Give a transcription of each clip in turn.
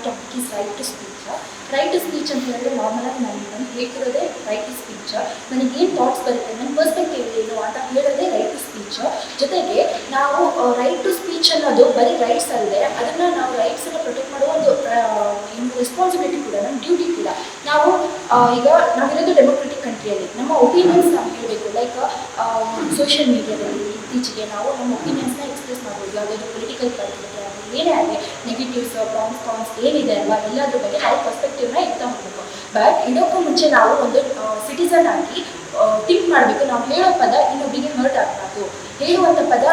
Topic is right to speech. Right to speech ಅಂತ ಹೇಳಿದ್ರೆ ನಾರ್ಮಲಾಗಿ ನಾನು ಹೇಳ್ತಿರೋದೇ ರೈಟ್ ಟು ಸ್ಪೀಚ್. ನನಗೇನು ಥಾಟ್ಸ್ ಬರುತ್ತೆ, ನನ್ನ ಪರ್ಸ್ಪೆಕ್ಟಿವ್ ಏನು ಅಂತ ಹೇಳೋದೇ ರೈಟ್ ಟು ಸ್ಪೀಚ್. ಜೊತೆಗೆ ನಾವು ರೈಟ್ ಟು ಸ್ಪೀಚ್ ಅನ್ನೋದು ಬರೀ ರೈಟ್ಸ್ ಅಲ್ಲದೆ ಅದನ್ನು ನಾವು ರೈಟ್ಸನ್ನು ಪ್ರೊಟೆಕ್ಟ್ ಮಾಡುವ ಒಂದು ರೆಸ್ಪಾನ್ಸಿಬಿಲಿಟಿ ಕೂಡ, ನಮ್ಮ ಡ್ಯೂಟಿ ಕೂಡ. ನಾವು ಈಗ ನಾವಿರೋದು ಡೆಮೊಕ್ರೆಟಿಕ್ ಕಂಟ್ರಿಯಲ್ಲಿ ನಮ್ಮ ಒಪಿನಿಯನ್ಸ್ ನಾವು ಹೇಳಬೇಕು. ಲೈಕ್ ಸೋಷಿಯಲ್ ಮೀಡಿಯಾದಲ್ಲಿ ಇತ್ತೀಚೆಗೆ ನಾವು ನಮ್ಮ ಒಪಿನಿಯನ್ಸ್ನ ಎಕ್ಸ್ಪ್ರೆಸ್ ಮಾಡ್ಬೋದು. ಯಾವುದಾದ್ರು ಪೊಲಿಟಿಕಲ್ ಪಾರ್ಟಿ ಏನೇ ಆಗಲಿ, ನೆಗೆಟಿವ್ಸ್ ಕಾನ್ಸ್ ಏನಿದೆ ಅಲ್ವಾ, ಎಲ್ಲದ್ರ ಬಗ್ಗೆ ನಾವು ಪರ್ಸ್ಪೆಕ್ಟಿವ್ನ ಇಡ್ತಾ ಹೋಗಬೇಕು. ಬಟ್ ಇದಕ್ಕೂ ಮುಂಚೆ ನಾವು ಒಂದು ಸಿಟಿಸನ್ ಆಗಿ ಥಿಂಕ್ ಮಾಡಬೇಕು. ನಾವು ಹೇಳೋ ಪದ ಇನ್ನೊಬ್ಬರಿಗೆ ಹರ್ಟ್ ಆಗಬಾರ್ದು. ಹೇಳುವಂಥ ಪದ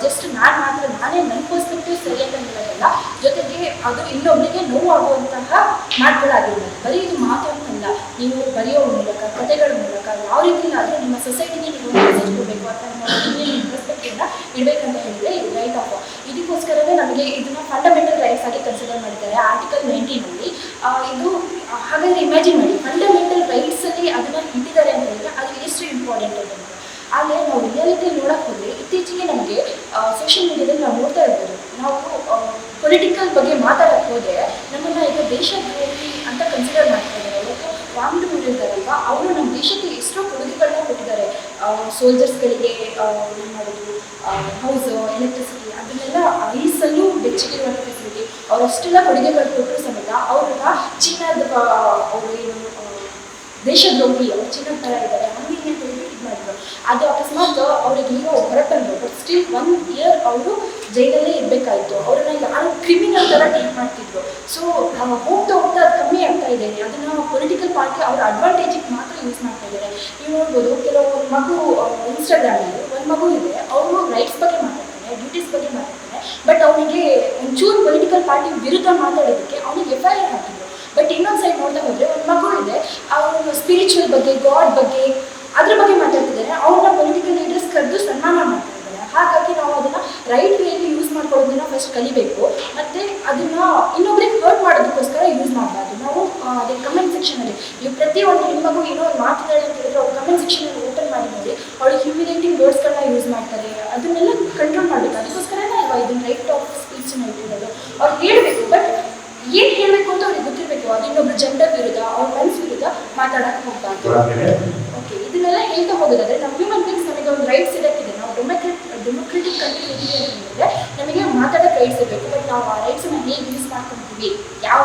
ಜಸ್ಟ್ ನಾನೇ ನನ್ನ ಪರ್ಸ್ಪೆಕ್ಟಿವ್ ಸರಿಯಾಗಿ ಹೇಳೋದಲ್ಲ, ಜೊತೆಗೆ ಅದು ಇನ್ನೊಬ್ಬರಿಗೆ ನೋವಾಗುವಂತಹ ಮಾತುಗಳಾಗಿರ್ಬೋದು. ಬರೀ ಇದು ಮಾತಾಡ್ತಲ್ಲ, ನೀವು ಬರೆಯೋ ಮೂಲಕ, ಕಥೆಗಳ ಮೂಲಕ ಯಾವ ರೀತಿಯಾದರೂ ನಿಮ್ಮ ಸೊಸೈಟಿಗೆ ನೀವು ಮೆಸೇಜ್ ಕೊಡಬೇಕು ಅಂತ ನಿಮ್ಮ ಪರ್ಸ್ಪೆಕ್ಟಿವ್ನ ಇಡಬೇಕಂತ ಹೇಳಿದರೆ ಇದು ರೈಟ್ ಆಫ್. ಇದಕ್ಕೋಸ್ಕರವೇ ನಮಗೆ ಇದನ್ನು ಫಂಡಮೆಂಟಲ್ ರೈಟ್ಸ್ ಆಗಿ ಕನ್ಸಿಡರ್ ಮಾಡಿದ್ದಾರೆ ಆರ್ಟಿಕಲ್ 19ನಲ್ಲಿ. ಇದು ಹಾಗಾದರೆ ಇಮ್ಯಾಜಿನ್ ಮಾಡಿ, ಫಂಡಮೆಂಟಲ್ ರೈಟ್ಸಲ್ಲಿ ಅದನ್ನು ಇಟ್ಟಿದ್ದಾರೆ ಅಂತ ಹೇಳಿದ್ರೆ ಅದು ಎಷ್ಟು ಇಂಪಾರ್ಟೆಂಟ್ ಅಂತ. ಆದರೆ ನಾವು ರಿಯಾಲಿಟಿ ನೋಡೋಕ್ಕೆ ಹೋದರೆ ಇತ್ತೀಚೆಗೆ ನಮಗೆ ಸೋಷಿಯಲ್ ಮೀಡಿಯಾದಲ್ಲಿ ನಾವು ನೋಡ್ತಾ ಇರ್ಬೋದು. ನಾವು ಪೊಲಿಟಿಕಲ್ ಬಗ್ಗೆ ಮಾತಾಡೋಕ್ಕೆ ಹೋದರೆ ನಮ್ಮನ್ನು ಈಗ ದೇಶದ್ರೋಹಿ ಅಂತ ಕನ್ಸಿಡರ್ ಮಾಡ್ತಾ ಇದ್ದಾರೆ. ಲೈಕ್ ವಾಮನೂರು ಇರ್ತಾರಲ್ವ, ಅವರು ನಮ್ಮ ದೇಶಕ್ಕೆ ಎಷ್ಟೋ ಕೊಡುಗೆಗಳನ್ನ ಕೊಟ್ಟಿದ್ದಾರೆ. ಸೋಲ್ಜರ್ಸ್ಗಳಿಗೆ ಏನು ಮಾಡೋದು, ಹೌಸ್, ಎಲೆಕ್ಟ್ರಿಸಿಟಿ, ಅದನ್ನೆಲ್ಲ ಐಸಲ್ಲೂ ಬೆಚ್ಚಗಿರುವಂಥ ಫೆಸಿಲಿಟಿ, ಅವರಷ್ಟೆಲ್ಲ ಕೊಡುಗೆಗಳು ಕೊಟ್ಟರು ಸಮೇತ ಅವ್ರನ್ನ ಚಿನ್ನದ ಅವರು ಏನು ದೇಶದ್ರೋಹಿ, ಅವರು ಚಿನ್ನದ ಥರ ಇದ್ದಾರೆ ಹಂಗೆ ಅಂತ ಹೇಳಿ ಇದು ಮಾಡಿದ್ರು. ಅದು ಅಕಸ್ಮಾತ್ ಅವ್ರಿಗೆ ಈಗ ಹೊರಟಂದ್ರು, ಬಟ್ ಸ್ಟಿಲ್ 1 year ಅವರು ಜೈಲಲ್ಲೇ ಇರಬೇಕಾಯಿತು. ಅವ್ರನ್ನ ಯಾರು ಕ್ರಿಮಿನಲ್ ಥರ ಟ್ರೀಟ್ ಮಾಡ್ತಿದ್ರು. ಸೊ ಹೋಗ್ತಾ ಹೋಗ್ತಾ ಅದು ಕಮ್ಮಿ ಆಗ್ತಾ ಇದೆ. ಅದನ್ನು ಪೊಲಿಟಿಕಲ್ ಪಾರ್ಟಿ ಅವರ ಅಡ್ವಾಂಟೇಜಿಗೆ ಮಾತ್ರ ಯೂಸ್ ಮಾಡ್ತಾ ಇದ್ದಾರೆ. ನೀವು ನೋಡ್ಬೋದು, ಕೆಲವು ಮಗು ಇನ್ಸ್ಟಾಗ್ರಾಮಲ್ಲಿ ಒಂದು ಮಗು ಇದೆ, ಅವರು ರೈಟ್ಸ್ ಬಗ್ಗೆ ಮಾತಾಡ್ತಾರೆ, ಡ್ಯೂಟೀಸ್ ಬಗ್ಗೆ ಮಾತಾಡ್ತಾರೆ. ಬಟ್ ಅವನಿಗೆ ಒಂಚೂರು ಪೊಲಿಟಿಕಲ್ ಪಾರ್ಟಿ ವಿರುದ್ಧ ಮಾತಾಡೋದಕ್ಕೆ ಅವನಿಗೆ FIR ಹಾಕಿದ್ರು. ಬಟ್ ಇನ್ನೊಂದು ಸೈಡ್ ನೋಡ್ತಾ ಹೋದರೆ ಒಂದು ಮಗು ಇದೆ, ಅವರು ಸ್ಪಿರಿಚುವಲ್ ಬಗ್ಗೆ, ಗಾಡ್ ಬಗ್ಗೆ, ಅದ್ರ ಬಗ್ಗೆ ಮಾತಾಡ್ತಿದ್ದಾರೆ. ಅವ್ರನ್ನ ಪೊಲಿಟಿಕಲ್ ಲೀಡರ್ಸ್ ಕರೆದು ಸನ್ಮಾನ ಮಾಡ್ತಾ ಇದ್ದಾರೆ. ಹಾಗಾಗಿ ನಾವು ಅದನ್ನು ರೈಟ್ ವೇಯಲ್ಲಿ ಯೂಸ್ ಮಾಡ್ಕೊಳ್ಳೋದನ್ನ ಫಸ್ಟ್ ಕಲಿಬೇಕು. ಮತ್ತು ಅದನ್ನು ಇನ್ನೊಬ್ರಿಗೆ ಹರ್ಟ್ ಮಾಡೋದಕ್ಕೋಸ್ಕರ ಯೂಸ್ ಮಾಡಬಾರ್ದು. ನಾವು ಅದೇ ಕಮೆಂಟ್ ಸೆಕ್ಷನಲ್ಲಿ ನೀವು ಪ್ರತಿಯೊಂದು ಹೆಣ್ಮಗು ಏನೋ ಒಂದು ಮಾತಿದ್ದಾರೆ ಅಂತ ಹೇಳಿದ್ರೆ ಅವ್ರು ಕಮೆಂಟ್ ಸೆಕ್ಷನಲ್ಲಿ ಓಪನ್ ಮಾಡಿ ನೋಡಿ, ಅವಳು ಹ್ಯೂಮಿಲೇಟಿಂಗ್ ವರ್ಡ್ಸ್ಗಳನ್ನ ಯೂಸ್ ಮಾಡ್ತಾರೆ. ಅದನ್ನೆಲ್ಲ ಕಂಟ್ರೋಲ್ ಮಾಡಬೇಕು. ಅದಕ್ಕೋಸ್ಕರನೇ ಅಲ್ವಾ ಇದನ್ನು ರೈಟ್ ಆಫ್ ಸ್ಪೀಚನ್ನ ಇಟ್ಟಿರೋದು. ಅವ್ರು ಹೇಳಬೇಕು, ಬಟ್ ಏನು ಹೇಳಬೇಕು ಅಂತ ಅವ್ರಿಗೆ ಗೊತ್ತಿರಬೇಕು. ಅದು ಇನ್ನೊಬ್ರು ಜೆಂಡರ್ ವಿರುದ್ಧ, ಅವ್ರ ಮನಸ್ಸು ವಿರುದ್ಧ ಮಾತಾಡೋಕ್ಕೆ ಹೋಗ್ಬಾರ್ದು. ಓಕೆ, ಇದನ್ನೆಲ್ಲ ಹೇಳ್ತಾ ಹೋಗೋದಾದ್ರೆ ನಮ್ಮ ಹ್ಯೂಮನ್ ಬೀಂಗ್ಸ್ ನಮಗೆ ಒಂದು ರೈಟ್ಸ್ ಇರೋಕ್ಕಿದೆ. ನಾವು ಡೆಮೊಕ್ರೆಟಿಕ್ ಕಂಟ್ರಿ ಇದೀವಿ ಅಂತ ಹೇಳಿದ್ರೆ ನಮಗೆ ಮಾತಾಡೋಕ್ಕೆ ರೈಟ್ಸ್ ಇರಬೇಕು. ಬಟ್ ನಾವು ಆ ರೈಟ್ಸನ್ನು ಹೇಗೆ ಯೂಸ್ ಮಾಡ್ಕೊತೀವಿ, ಯಾವ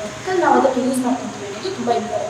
ದಿಕ್ಕಲ್ಲಿ ನಾವು ಅದನ್ನು ಯೂಸ್ ಮಾಡ್ಕೊತೀವಿ ಅನ್ನೋದು ತುಂಬ ಇಂಪಾರ್ಟೆಂಟ್.